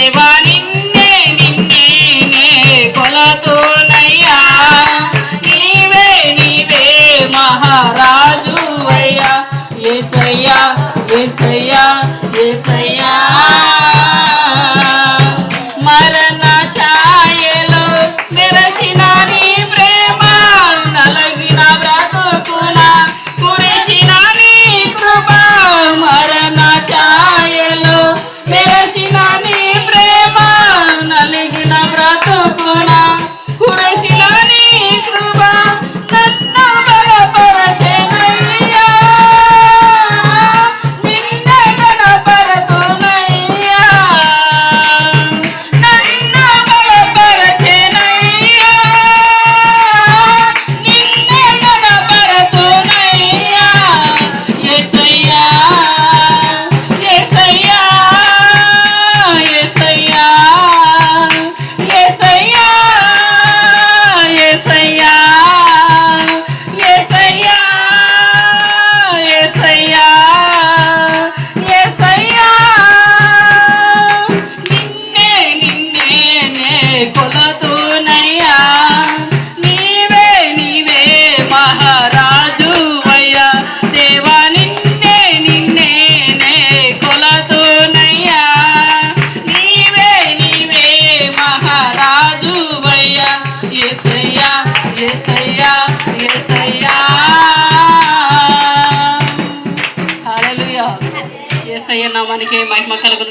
దేవా నిన్నే నిన్నే నే కొలతునయ్యా నీవే నీవే మహారాజువయ్యా యేసయ్యా యేసయ్యా యేసయ్యా మరణ ఛాయలో మెరసిన నీ ప్రేమ నలగిన బ్రతుకున కురిసిన నీ కృప మరణ ఛాయలో మెరసిన నీ ప్రేమ నలిగిన బ్రతుకున కురిసిన నీ కృప నన్ను బలపరచెనయ్యా నిన్నే గణపరతునయ్యా నన్ను బలపరచెనయ్యా నిన్నే గణపరతునయ్యా యేసయ్యా యేసయ్యా యేసయ్యా యేసయ్యా యేసయ్యా యేసయ్యా యేసయ్యా యేసయ్యా నిన్నే నిన్నే నే కొలతునయ్యా నీవే నీవే మహారాజువయ్యా దేవా నిన్నే నిన్నే నే కొలతునయ్యా నీవే నీవే మహారాజువయ్యా యేసయ్యా యేసయ్యా యేసయ్యా హల్లెలూయా యేసయ్య నామానికి మహిమ కలుగును.